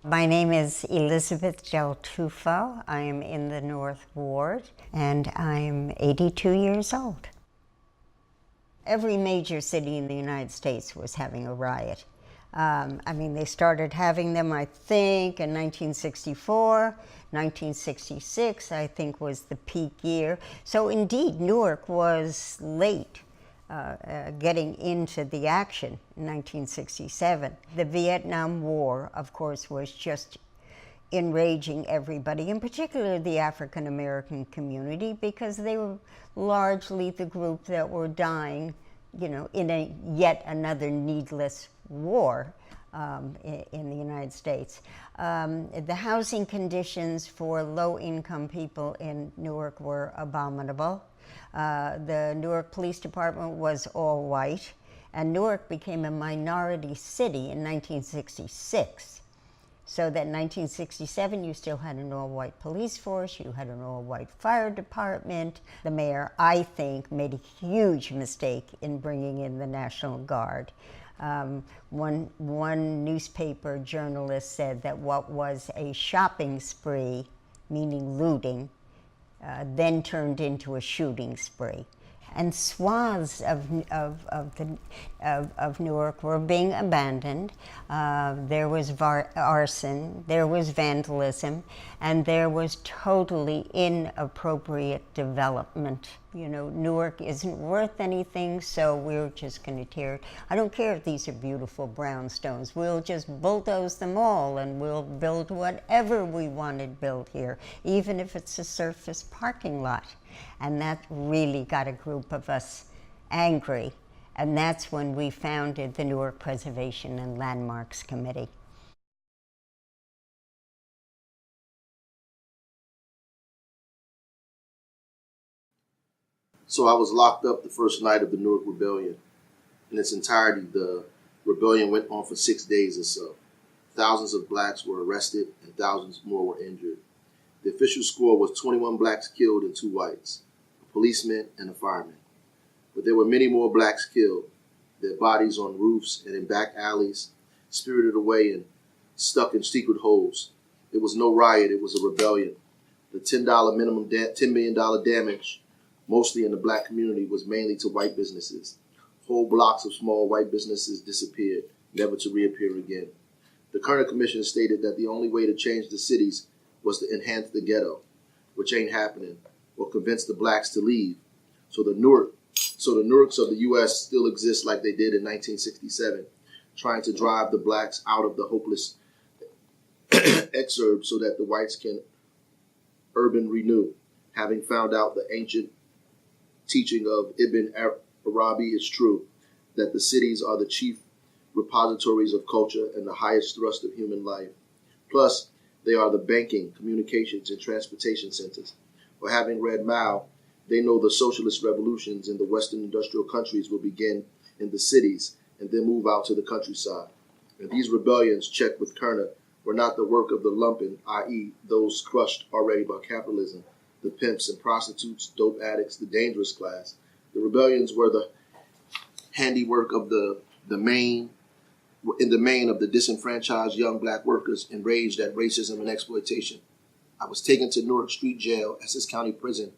My name is Elizabeth Del Tufo. I am in the North Ward, and I'm 82 years old. Every major city in the United States was having a riot. They started having them, I think, in 1964. 1966, I think, was the peak year. So indeed, Newark was late getting into the action in 1967. The Vietnam War, of course, was just enraging everybody, in particular the African American community, because they were largely the group that were dying, in yet another needless war in the United States. The housing conditions for low-income people in Newark were abominable. The Newark Police Department was all white, and Newark became a minority city in 1966. So that in 1967, you still had an all-white police force, you had an all-white fire department. The mayor, I think, made a huge mistake in bringing in the National Guard. One newspaper journalist said that what was a shopping spree, meaning looting, then turned into a shooting spree. And swaths of Newark were being abandoned. There was arson, there was vandalism, and there was totally inappropriate development. Newark isn't worth anything, so we're just going to tear it. I don't care if these are beautiful brownstones. We'll just bulldoze them all, and we'll build whatever we want to build here, even if it's a surface parking lot. And that really got a group of us angry. And that's when we founded the Newark Preservation and Landmarks Committee. So I was locked up the first night of the Newark Rebellion. In its entirety, the rebellion went on for 6 days or so. Thousands of blacks were arrested and thousands more were injured. The official score was 21 blacks killed and 2 whites, a policeman and a fireman. But there were many more blacks killed, their bodies on roofs and in back alleys, spirited away and stuck in secret holes. It was no riot, it was a rebellion. The $10 minimum, $10 million damage, mostly in the black community, was mainly to white businesses. Whole blocks of small white businesses disappeared, never to reappear again. The Kerner Commission stated that the only way to change the cities was to enhance the ghetto, which ain't happening, or convince the blacks to leave. So the Newarks of the U.S. still exist like they did in 1967, trying to drive the blacks out of the hopeless exurb so that the whites can urban renew. Having found out the ancient teaching of Ibn Arabi is true, that the cities are the chief repositories of culture and the highest thrust of human life. Plus, they are the banking, communications, and transportation centers. For having read Mao, they know the socialist revolutions in the Western industrial countries will begin in the cities and then move out to the countryside. And these rebellions, checked with Kerner, were not the work of the lumpen, i.e. those crushed already by capitalism, the pimps and prostitutes, dope addicts, the dangerous class. The rebellions were the handiwork of the main of the disenfranchised young black workers enraged at racism and exploitation. I was taken to Newark Street Jail, Essex County Prison,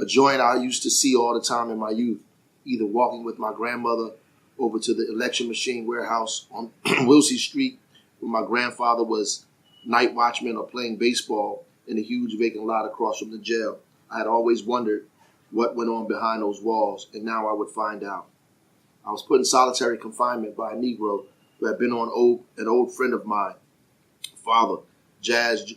a joint I used to see all the time in my youth, either walking with my grandmother over to the election machine warehouse on Wilsey Street, where my grandfather was night watchman, or playing baseball in a huge vacant lot across from the jail. I had always wondered what went on behind those walls, and now I would find out. I was put in solitary confinement by a Negro who had been an old friend of mine, Jazz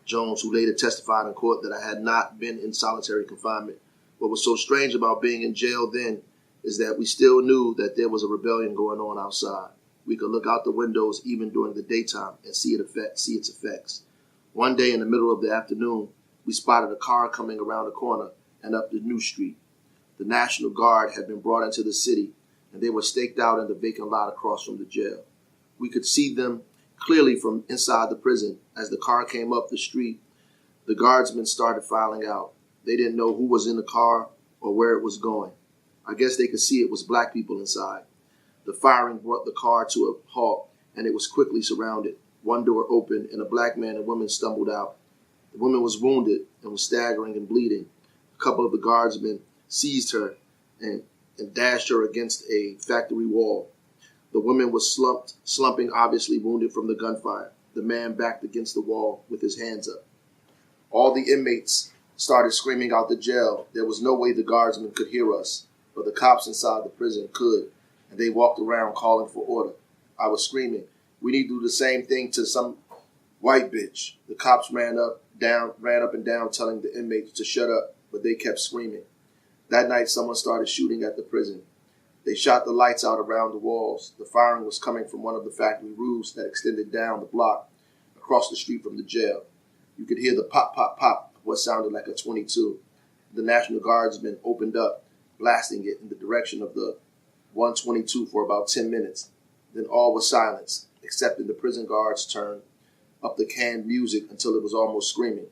Jones, who later testified in court that I had not been in solitary confinement. What was so strange about being in jail then is that we still knew that there was a rebellion going on outside. We could look out the windows even during the daytime and see its effects. One day in the middle of the afternoon, we spotted a car coming around the corner and up the New Street. The National Guard had been brought into the city, and they were staked out in the vacant lot across from the jail. We could see them clearly from inside the prison. As the car came up the street, the guardsmen started filing out. They didn't know who was in the car or where it was going. I guess they could see it was black people inside. The firing brought the car to a halt, and it was quickly surrounded. One door opened, and a black man and woman stumbled out. The woman was wounded and was staggering and bleeding. A couple of the guardsmen seized her and dashed her against a factory wall. The woman was slumping, obviously wounded from the gunfire. The man backed against the wall with his hands up. All the inmates started screaming out the jail. There was no way the guardsmen could hear us, but the cops inside the prison could, and they walked around calling for order. I was screaming, "We need to do the same thing to some white bitch." The cops ran up and down telling the inmates to shut up, but they kept screaming. That night, someone started shooting at the prison. They shot the lights out around the walls. The firing was coming from one of the factory roofs that extended down the block across the street from the jail. You could hear the pop, pop, pop of what sounded like a 22. The National Guardsmen opened up, blasting it in the direction of the 122 for about 10 minutes. Then all was silence, except in the prison guards turned up the canned music until it was almost screaming.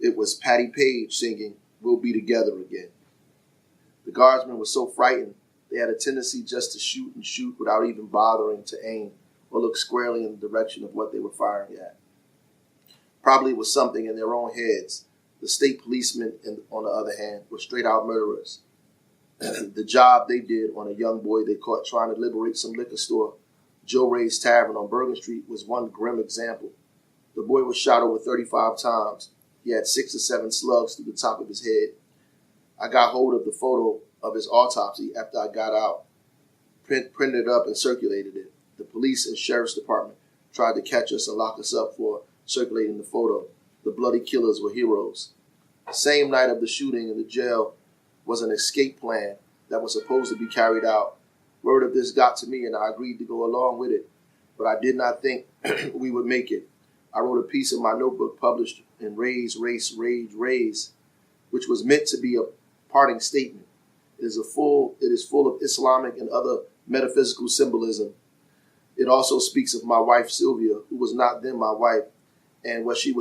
It was Patty Page singing, "We'll Be Together Again." The guardsmen were so frightened, they had a tendency just to shoot and shoot without even bothering to aim or look squarely in the direction of what they were firing at. Probably it was something in their own heads. The state policemen, on the other hand, were straight-out murderers. The job they did on a young boy they caught trying to liberate some liquor store, Joe Ray's Tavern on Bergen Street, was one grim example. The boy was shot over 35 times. He had 6 or 7 slugs through the top of his head. I got hold of the photo of his autopsy after I got out, printed it up and circulated it. The police and sheriff's department tried to catch us and lock us up for circulating the photo. The bloody killers were heroes. The same night of the shooting in the jail was an escape plan that was supposed to be carried out. Word of this got to me and I agreed to go along with it, but I did not think we would make it. I wrote a piece in my notebook published in Raise, Race, Rage, Raise, which was meant to be a parting statement. It is full of Islamic and other metaphysical symbolism. It also speaks of my wife Sylvia, who was not then my wife, and what she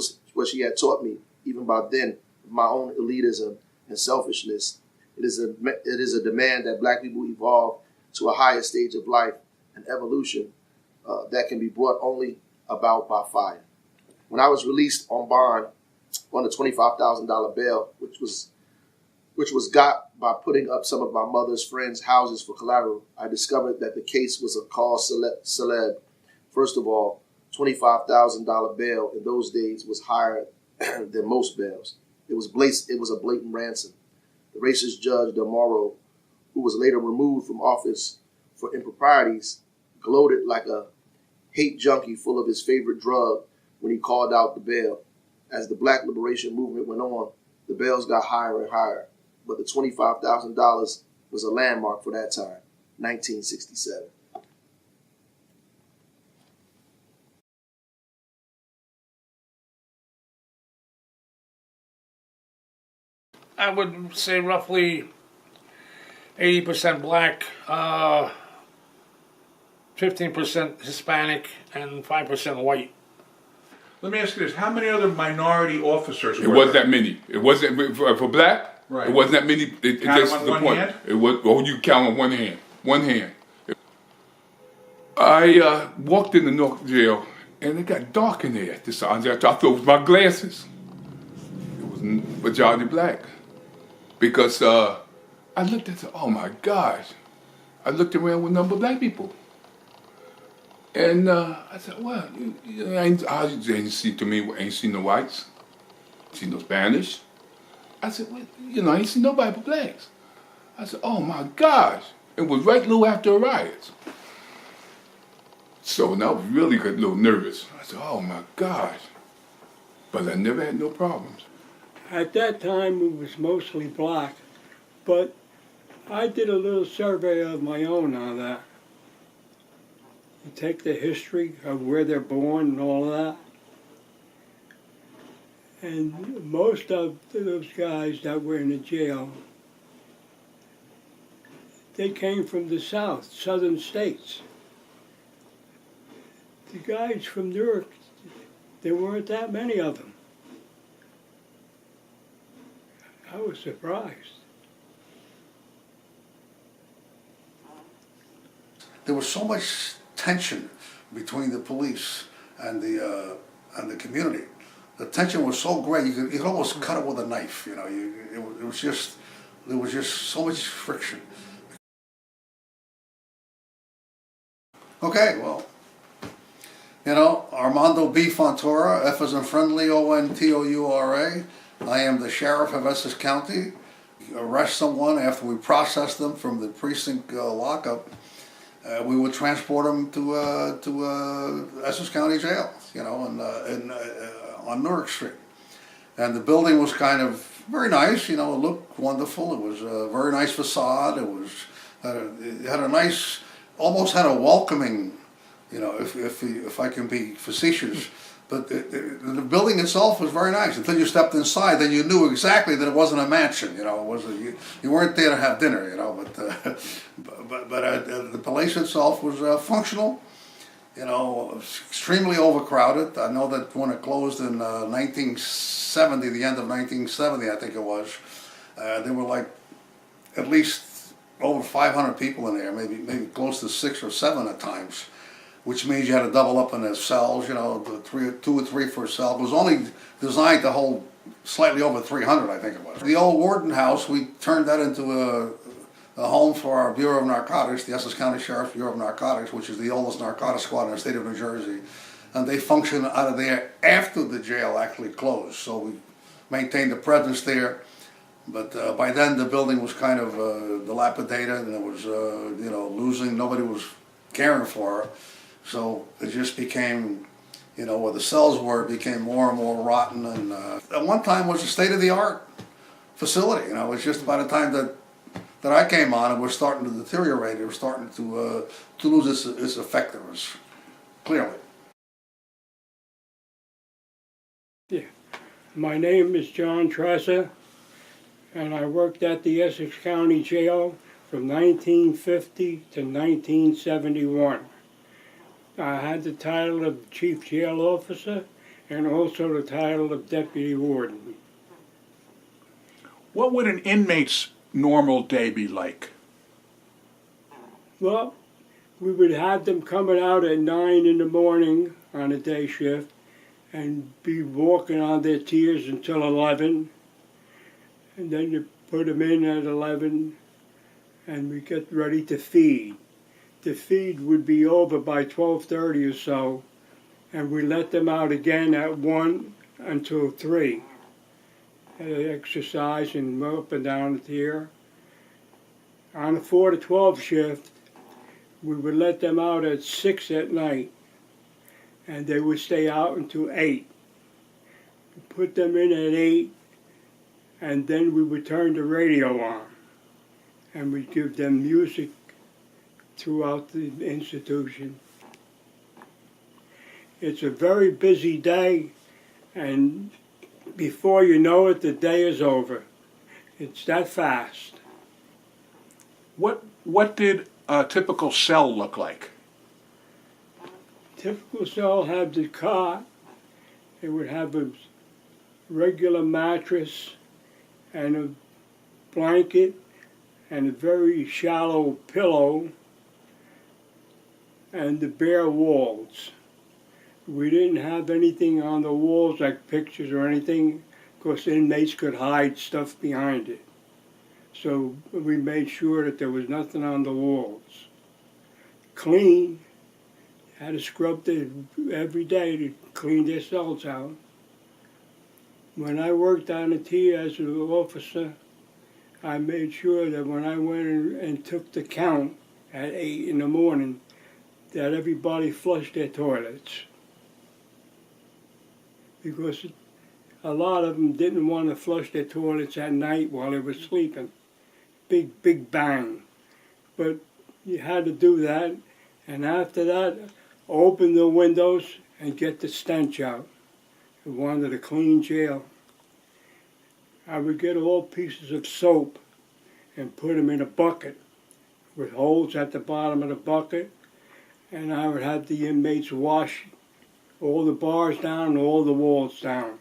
had taught me, even by then, my own elitism and selfishness. It is a demand that Black people evolve to a higher stage of life and evolution that can be brought only about by fire. When I was released on bond on a $25,000 bail, which was got by putting up some of my mother's friends' houses for collateral, I discovered that the case was a cause celeb. First of all, $25,000 bail in those days was higher than most bails. It was a blatant ransom. The racist judge Demoro, who was later removed from office for improprieties, gloated like a hate junkie full of his favorite drug when he called out the bail. As the Black liberation movement went on, the bails got higher and higher, but the $25,000 was a landmark for that time, 1967. I would say roughly 80% Black, 15% Hispanic, and 5% white. Let me ask you this: how many other minority officers? It wasn't that many. It wasn't for Black. Right. It wasn't that many. It Count just on the one point. hand? It was. Oh, you count on one hand. One hand. I walked in the Newark jail, and it got dark in there. I thought it was my glasses. It was majority Black, because I looked at. Oh my gosh! I looked around with a number of Black people. And I said, well, I ain't seen no whites, seen no Spanish. I said, well, I ain't seen nobody but Blacks. I said, oh my gosh. It was right a little after a riot. So now I was really got a little nervous. I said, oh my gosh. But I never had no problems. At that time, it was mostly Black, but I did a little survey of my own on that. You take the history of where they're born and all that. And most of those guys that were in the jail, they came from the South, southern states. The guys from Newark, there weren't that many of them. I was surprised. There was so much tension between the police and the community. The tension was so great you could almost cut it with a knife. You know, there was just so much friction. Okay, well, you know, Armando B. Fontoura, F as in friendly, Ontoura. I am the sheriff of Essex County. You arrest someone after we process them from the precinct lockup. We would transport them to Essex County Jail, you know, on Newark Street. And the building was kind of very nice, you know, it looked wonderful. It was a very nice facade. It had a nice, almost had a welcoming, you know, if I can be facetious. But the building itself was very nice until you stepped inside. Then you knew exactly that it wasn't a mansion. You know, it wasn't. You weren't there to have dinner. You know, but the place itself was functional. You know, extremely overcrowded. I know that when it closed in 1970, the end of 1970, I think it was, there were like at least over 500 people in there, maybe close to 6 or 7 at times. Which means you had to double up in the cells, you know, 2 or 3 for a cell. It was only designed to hold slightly over 300, I think it was. The old Warden house, we turned that into a home for our Bureau of Narcotics, the Essex County Sheriff's Bureau of Narcotics, which is the oldest narcotics squad in the state of New Jersey. And they function out of there after the jail actually closed. So we maintained a presence there. But by then the building was kind of dilapidated, and it was, you know, losing, nobody was caring for it. So it just became, you know, where the cells were, it became more and more rotten. And at one time was a state-of-the-art facility. You know, it was just by the time that I came on, it was starting to deteriorate. It was starting to lose its effectiveness, clearly. Yeah. My name is John Trezza, and I worked at the Essex County Jail from 1950 to 1971. I had the title of Chief Jail Officer and also the title of Deputy Warden. What would an inmate's normal day be like? Well, we would have them coming out at 9 in the morning on a day shift and be walking on their tiers until 11. And then you put them in at 11 and we get ready to feed. The feed would be over by 12:30 or so, and we let them out again at 1 until 3. Exercise and up and down the tier. On the 4 to 12 shift, we would let them out at 6 at night, and they would stay out until 8. We put them in at 8, and then we would turn the radio on, and we'd give them music throughout the institution. It's a very busy day, and before you know it, the day is over. It's that fast. What did a typical cell look like? Typical cell had the cot. It would have a regular mattress and a blanket and a very shallow pillow and the bare walls. We didn't have anything on the walls like pictures or anything because inmates could hide stuff behind it. So we made sure that there was nothing on the walls. Clean, had to scrub them every day to clean their cells out. When I worked on the tier as an officer, I made sure that when I went and took the count at 8 in the morning, that everybody flushed their toilets. Because a lot of them didn't want to flush their toilets at night while they were sleeping. Big bang. But you had to do that, and after that, open the windows and get the stench out. We wanted a clean jail. I would get all pieces of soap and put them in a bucket with holes at the bottom of the bucket, and I would have the inmates wash all the bars down and all the walls down.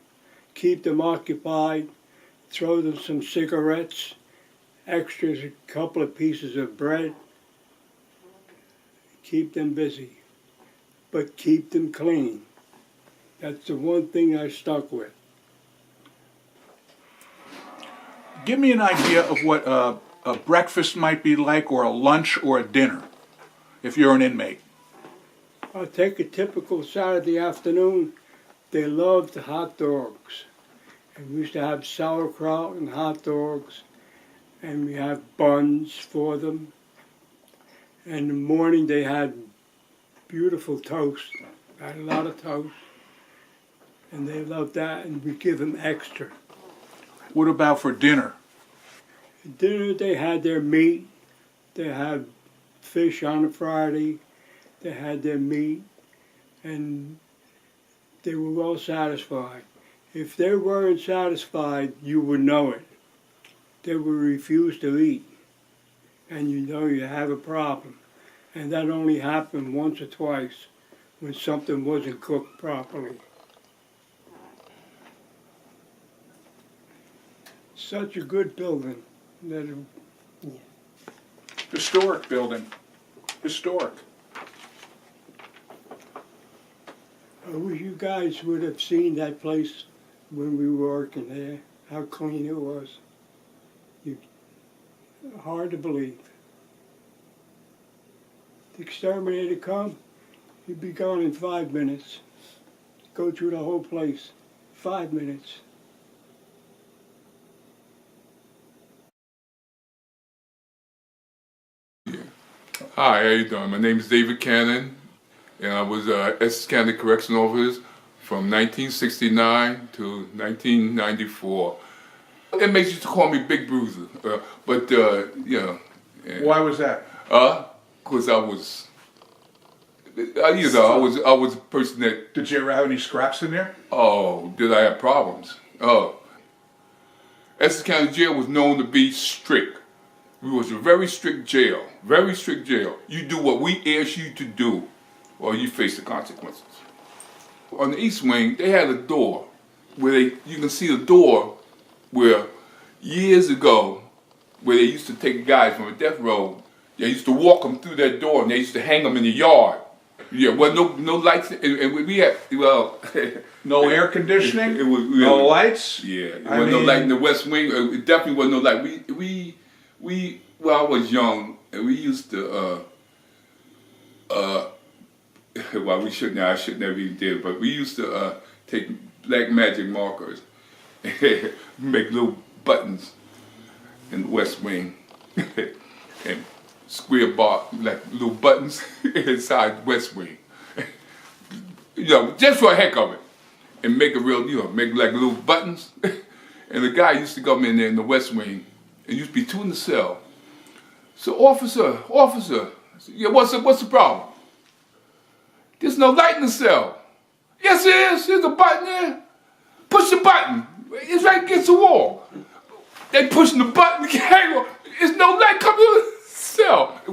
Keep them occupied, throw them some cigarettes, extras, a couple of pieces of bread. Keep them busy. but keep them clean. That's the one thing I stuck with. Give me an idea of what a breakfast might be like, or a lunch, or a dinner, if you're an inmate. I'll take a typical Saturday afternoon. They loved hot dogs. And we used to have sauerkraut and hot dogs. And we have buns for them. And in the morning they had beautiful toast. I had a lot of toast. And they loved that, and we give them extra. What about for dinner? At dinner they had their meat. They had fish on a Friday. They had their meat. And they were well satisfied. If they weren't satisfied, you would know it. They would refuse to eat. And you know you have a problem. And that only happened once or twice when something wasn't cooked properly. Such a good building. That Historic building. Historic. I wish you guys would have seen that place when we were working there, how clean it was. Hard to believe. The exterminator come, he'd be gone in 5 minutes. Go through the whole place, 5 minutes. Hi, how you doing? My name is David Cannon, and I was Essex County Correctional Officer from 1969 to 1994. Inmates used to call me Big Bruiser, but you know. Why was that? Because I was a person that. Did you ever have any scraps in there? Oh, did I have problems? Oh, Essex County Jail was known to be strict. It was a very strict jail. Very strict jail. You do what we ask you to do, or you face the consequences. On the East Wing, they had a door where you can see the door where years ago, where they used to take guys from a death row, they used to walk them through that door and they used to hang them in the yard. Yeah, well, no lights, and we had, well... No air conditioning? It was, no lights? Yeah, there was no light in the West Wing. It definitely wasn't no light. Well, I was young, and we used to, well, I shouldn't have even did, but we used to take black magic markers and make little buttons in the West Wing and square bar, like little buttons inside the West Wing. You know, just for a heck of it. And make a real, make like little buttons. And the guy used to come in there in the West Wing, and used to be two in the cell. So, officer, I said, yeah, what's the problem? There's no light in the cell. Yes, there is. There's a button there. Push the button. It's right against the wall. They pushing the button. There's no light coming in the cell. It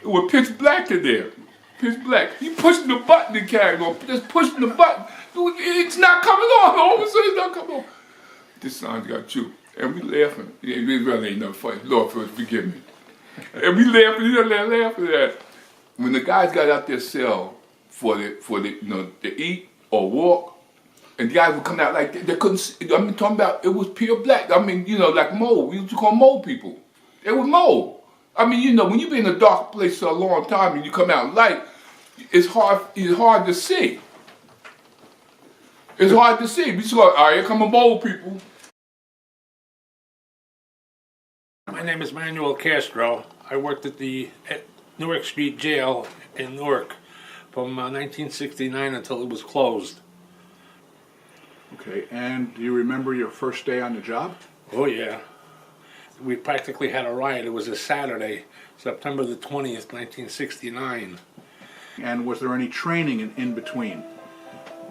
was pitch black in there. Pitch black. You pushing the button and carrying on. Just pushing the button. It's not coming on. Officer, it's not coming on. This son got chewed. And we laughing. Yeah, it really ain't nothing funny. Lord, forgive me. And we laughing at that. When the guys got out their cell for the to eat or walk, and the guys would come out like they couldn't see. I mean, talking about, it was pure black. I mean, like mold. We used to call mold people. It was mold. I mean, when you've been in a dark place for a long time and you come out light, it's hard to see. It's hard to see. We just go, all right, here come a mold people. My name is Castro. I worked at the Newark Street Jail in Newark from 1969 until it was closed. Okay, and do you remember your first day on the job? Oh yeah. We practically had a riot. It was a Saturday, September the 20th, 1969. And was there any training in between?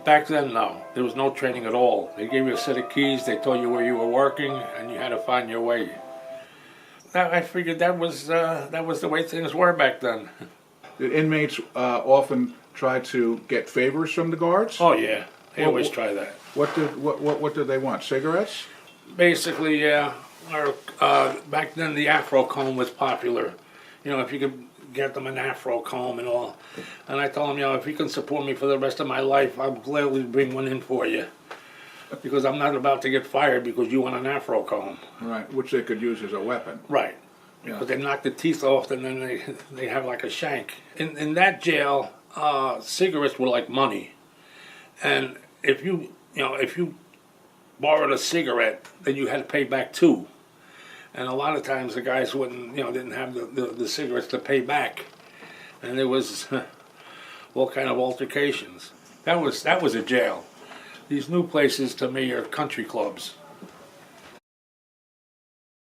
Back then, no. There was no training at all. They gave you a set of keys, they told you where you were working, and you had to find your way. I figured that was the way things were back then. Did inmates often try to get favors from the guards? Oh yeah, they always try that. What did they want? Cigarettes? Basically, yeah. Back then the Afro cone was popular, you know, if you could get them an afro comb and all. And I told him, you know, if you can support me for the rest of my life, I'll gladly bring one in for you. Because I'm not about to get fired because you want an afro comb. Right, which they could use as a weapon. Right. Yeah. Because they knock the teeth off and then they have like a shank. In that jail, cigarettes were like money. And if you borrowed a cigarette, then you had to pay back two. And a lot of times the guys didn't have the cigarettes to pay back. And there was all kind of altercations. That was a jail. These new places to me are country clubs.